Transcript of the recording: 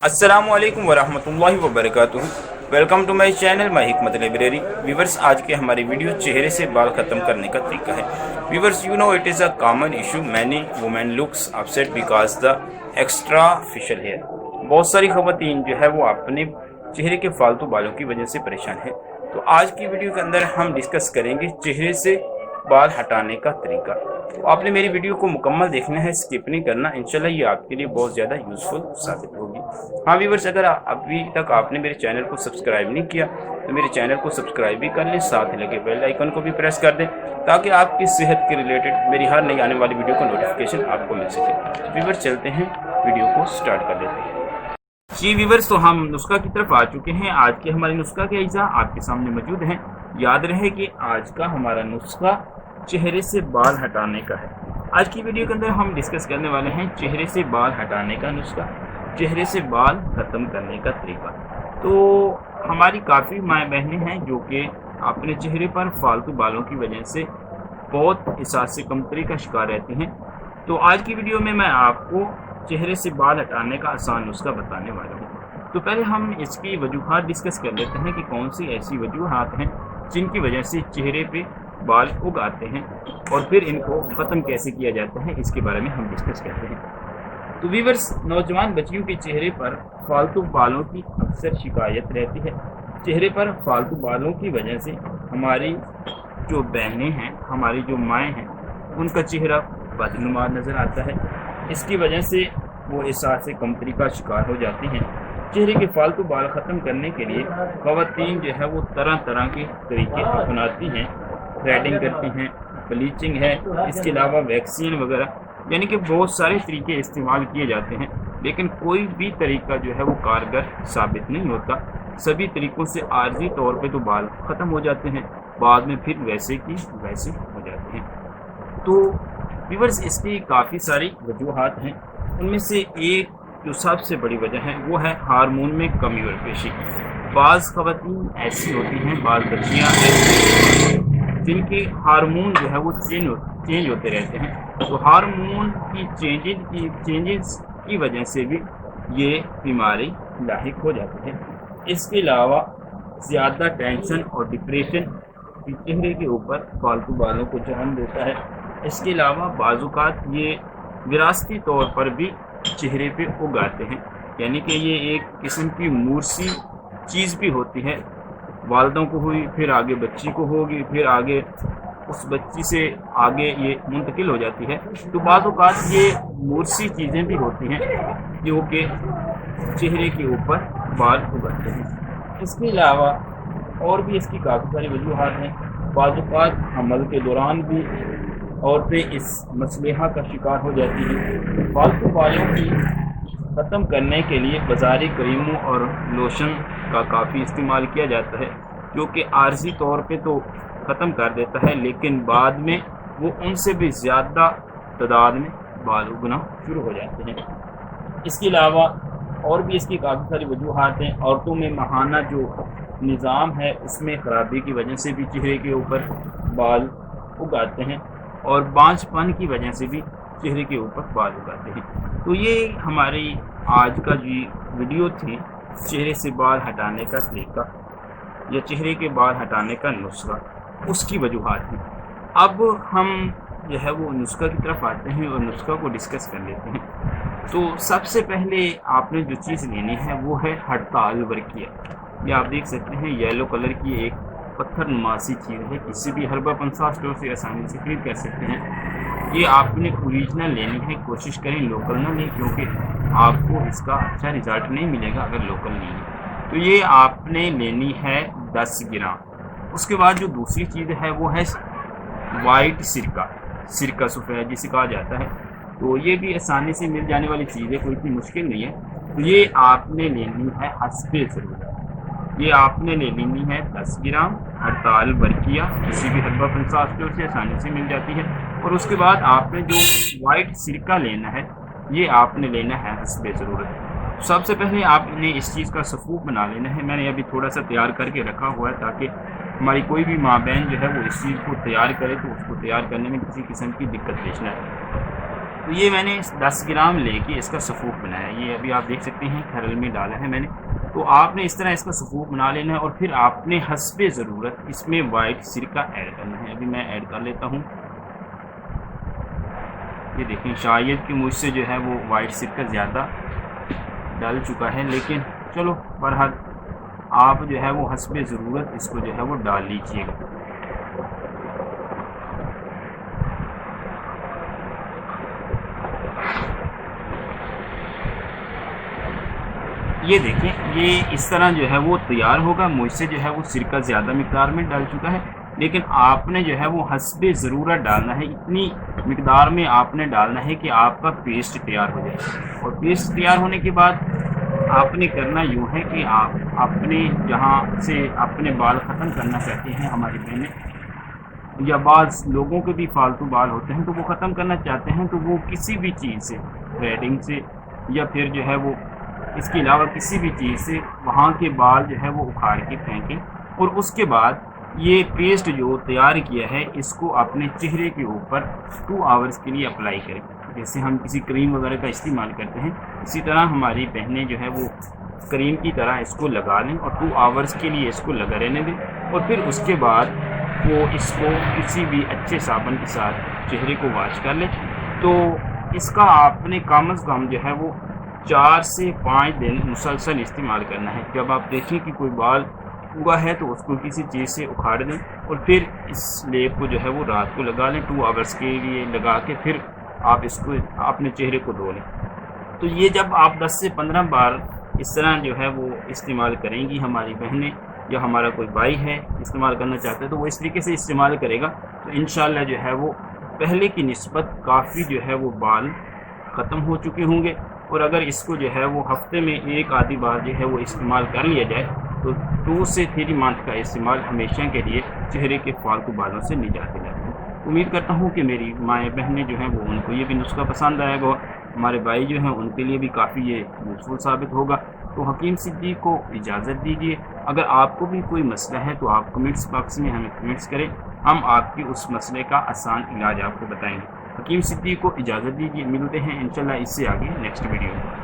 अस्सलामुअलैकुम वरहमतुल्लाहि वबरकातुहू। Welcome to my channel my Hikmat library. Viewers, आज के हमारी वीडियो चेहरे से बाल खत्म करने का तरीका है। Viewers, you know it is a common issue. Many women looks upset because the extra facial hair. बहुत सारी खवातीन जो है वो अपने चेहरे के फालतू बालों की वजह से परेशान है। तो आज की वीडियो के अंदर हम डिस्कस करेंगे चेहरे से बाल हटाने का तरीका। तो आपने मेरी वीडियो को मुकम्मल देखना है, स्किप नहीं करना। इंशाल्लाह ये आपके लिए बहुत ज़्यादा यूज़फुल साबित होगी। हाँ व्यूवर्स, अगर अभी तक आपने मेरे चैनल को सब्सक्राइब नहीं किया तो मेरे चैनल को सब्सक्राइब भी कर लें, साथ ही लगे बेल आइकन को भी प्रेस कर दें ताकि आपकी सेहत के रिलेटेड मेरी हर नई आने वाली वीडियो का नोटिफिकेशन आपको मिल सके। व्यूवर्स, चलते हैं, वीडियो को स्टार्ट कर लेते हैं। जी व्यूवर्स, तो हम नुस्खा की तरफ आ चुके हैं। आज के हमारे नुस्खा के अज्जा आपके सामने मौजूद हैं। याद रहे कि आज का हमारा नुस्खा चेहरे से बाल हटाने का है। आज की वीडियो के अंदर हम डिस्कस करने वाले हैं चेहरे से बाल हटाने का नुस्खा, चेहरे से बाल ख़त्म करने का तरीका। तो हमारी काफ़ी माएँ बहनें हैं जो कि अपने चेहरे पर फालतू बालों की वजह से बहुत एहसास से कमतरी का शिकार रहती हैं। तो आज की वीडियो में मैं आपको चेहरे से बाल हटाने का आसान नुस्खा बताने वाला हूँ। तो पहले हम इसकी वजूहात डिस्कस कर लेते हैं कि कौन सी ऐसी वजूहात हैं जिनकी वजह से चेहरे पे बाल उग आते हैं और फिर इनको ख़त्म कैसे किया जाता है, इसके बारे में हम डिस्कस करते हैं। तो व्यूवर्स, नौजवान बच्चियों के चेहरे पर फालतू बालों की अक्सर शिकायत रहती है। चेहरे पर फालतू बालों की वजह से हमारी जो बहनें हैं, हमारी जो माएँ हैं, उनका चेहरा बदनुमा नज़र आता है। इसकी वजह से वो एहसास कमतरी का शिकार हो जाती हैं। चेहरे के फालतू बाल ख़त्म करने के लिए ख़वातीन जो है वो तरह तरह के तरीके अपनाती हैं। थ्रेडिंग करती हैं, ब्लीचिंग है, इसके अलावा वैक्सीन वगैरह, यानी कि बहुत सारे तरीके इस्तेमाल किए जाते हैं, लेकिन कोई भी तरीका जो है वो कारगर साबित नहीं होता। सभी तरीक़ों से आर्जी तौर पे तो बाल ख़त्म हो जाते हैं, बाद में फिर वैसे की वैसे हो जाते हैं। तो व्यूअर्स, इसकी काफ़ी सारी वजूहात हैं। उनमें से एक जो सबसे बड़ी वजह है वो है हार्मोन में कमी और पेशी। बाज़ ख़वातीन ऐसी होती हैं, बाज़ बच्चियाँ ऐसी जिनके हार्मोन जो है वो चेंज होते रहते हैं। तो हार्मोन की चेंजेस की वजह से भी ये बीमारी लाहिक हो जाती है। इसके अलावा ज़्यादा टेंशन और डिप्रेशन भी चेहरे के ऊपर फालतू बालों को जन्म देता है। इसके अलावा बाज़ुकात ये विरासती तौर पर भी चेहरे पे उग आते हैं, यानी कि ये एक किस्म की मूर्सी चीज़ भी होती है। वालिदों को हुई, फिर आगे बच्ची को होगी, फिर आगे उस बच्ची से आगे ये मुंतकिल हो जाती है। तो बाज़ औक़ात ये मूर्सी चीज़ें भी होती हैं जो कि चेहरे के ऊपर बाल उगाते हैं। इसके अलावा और भी इसकी काफ़ी सारी वजूहात हैं। बाज़ औक़ात हमल के दौरान भी औरतें इस मसलेहा का शिकार हो जाती हैं। फालतू बालों की ख़त्म करने के लिए बाज़ारी क्रीमों और लोशन का काफ़ी इस्तेमाल किया जाता है, जो कि आर्जी तौर पे तो ख़त्म कर देता है, लेकिन बाद में वो उनसे भी ज़्यादा तादाद में बाल उगना शुरू हो जाते हैं। इसके अलावा और भी इसकी काफ़ी सारी वजूहात हैं। औरतों में माहाना जो निज़ाम है उसमें ख़राबी की वजह से भी चेहरे के ऊपर बाल उग आते हैं, और बांझपन की वजह से भी चेहरे के ऊपर बाल उगाते हैं। तो ये हमारी आज का जो वीडियो थी चेहरे से बाल हटाने का तरीका या चेहरे के बाल हटाने का नुस्खा, उसकी वजूहात हैं। अब हम जो है वो नुस्खा की तरफ आते हैं और नुस्खा को डिस्कस कर लेते हैं। तो सबसे पहले आपने जो चीज़ लेनी है वो है हड़ताल वर्किया। ये आप देख सकते हैं येलो कलर की एक पत्थर नुमासी चीज़ है। किसी भी हर्बल पंसार स्टोर से आसानी से खरीद कर सकते हैं। ये आपने ओरिजिनल लेनी है, कोशिश करें लोकल ना लें, क्योंकि आपको इसका अच्छा रिज़ल्ट नहीं मिलेगा अगर लोकल नहीं है। तो ये आपने लेनी है 10 ग्राम। उसके बाद जो दूसरी चीज़ है वो है वाइट सिरका सफ़ेद जिसे कहा जाता है। तो ये भी आसानी से मिल जाने वाली चीज़ है, कोई इतनी मुश्किल नहीं है। तो ये आपने लेनी है हस्बे ज़रूरत। ये आपने ले लेनी है 10 ग्राम हड़ताल वर्किया, किसी भी हर्बल पंसार स्टोर से आसानी से मिल जाती है। और उसके बाद आपने जो वाइट सिरका लेना है ये आपने लेना है हस्बे ज़रूरत। सबसे पहले आपने इस चीज़ का सफ़ूफ बना लेना है। मैंने अभी थोड़ा सा तैयार करके रखा हुआ है ताकि हमारी कोई भी माँ बहन जो है वो इस चीज़ को तैयार करे तो उसको तैयार करने में किसी किस्म की दिक्कत पेश न आए। تو یہ میں نے 10 گرام لے کے اس کا صفوف بنایا. یہ ابھی آپ دیکھ سکتے ہیں کھرل میں ڈالا ہے میں نے. تو آپ نے اس طرح اس کا صفوف بنا لینا ہے اور پھر آپ نے حسب ضرورت اس میں وائٹ سرکہ ایڈ کرنا ہے. ابھی میں ایڈ کر لیتا ہوں. یہ دیکھیں شاید کہ مجھ سے جو ہے وہ وائٹ سرکہ زیادہ ڈال چکا ہے، لیکن چلو بہرحال آپ جو ہے وہ حسب ضرورت اس کو جو ہے وہ ڈال لیجیے گا. یہ دیکھیں یہ اس طرح جو ہے وہ تیار ہوگا. مجھ سے جو ہے وہ سرکہ زیادہ مقدار میں ڈال چکا ہے، لیکن آپ نے جو ہے وہ حسب ضرورت ڈالنا ہے. اتنی مقدار میں آپ نے ڈالنا ہے کہ آپ کا پیسٹ تیار ہو جائے. اور پیسٹ تیار ہونے کے بعد آپ نے کرنا یوں ہے کہ آپ اپنے جہاں سے اپنے بال ختم کرنا چاہتے ہیں، ہماری بہنیں یا بعض لوگوں کے بھی فالتو بال ہوتے ہیں تو وہ ختم کرنا چاہتے ہیں، تو وہ کسی بھی چیز سے، تھریڈنگ سے یا پھر جو ہے وہ اس کے علاوہ کسی بھی چیز سے وہاں کے بال جو ہے وہ اکھاڑ کے پھینکیں. اور اس کے بعد یہ پیسٹ جو تیار کیا ہے اس کو اپنے چہرے کے اوپر 2 آورز کے لیے اپلائی کریں. جیسے ہم کسی کریم وغیرہ کا استعمال کرتے ہیں، اسی طرح ہماری بہنیں جو ہے وہ کریم کی طرح اس کو لگا لیں اور 2 آورز کے لیے اس کو لگا رہنے دیں. اور پھر اس کے بعد وہ اس کو کسی بھی اچھے صابن کے ساتھ چہرے کو واش کر لیں. تو اس کا آپ نے کم از کم جو ہے وہ 4 سے 5 دن مسلسل استعمال کرنا ہے. جب آپ دیکھیں کہ کوئی بال ہوا ہے تو اس کو کسی چیز سے اکھاڑ دیں اور پھر اس لیپ کو جو ہے وہ رات کو لگا لیں. 2 آورز کے لیے لگا کے پھر آپ اس کو اپنے چہرے کو دھو لیں. تو یہ جب آپ 10 سے 15 بار اس طرح جو ہے وہ استعمال کریں گی ہماری بہنیں یا ہمارا کوئی بھائی ہے استعمال کرنا چاہتا ہے تو وہ اس طریقے سے استعمال کرے گا تو انشاءاللہ جو ہے وہ پہلے کی نسبت کافی جو ہے وہ بال ختم ہو چکے ہوں گے. اور اگر اس کو جو ہے وہ ہفتے میں 1 آدھی بار جو ہے وہ استعمال کر لیا جائے تو 2 سے 3 منتھ کا استعمال ہمیشہ کے لیے چہرے کے فالتو بالوں سے نجات دلاتا ہے. امید کرتا ہوں کہ میری مائیں بہنیں جو ہیں وہ ان کو یہ بھی نسخہ پسند آئے گا. ہمارے بھائی جو ہیں ان کے لیے بھی کافی یہ یوزفل ثابت ہوگا. تو حکیم صدیق کو اجازت دیجیے. اگر آپ کو بھی کوئی مسئلہ ہے تو آپ کمنٹس باکس میں ہمیں کمنٹس کریں، ہم آپ کی اس مسئلے کا آسان علاج آپ کو بتائیں گے. حکیم صدیق کو اجازت دیجیے. ملتے ہیں انشاءاللہ اس سے آگے نیکسٹ ویڈیو میں.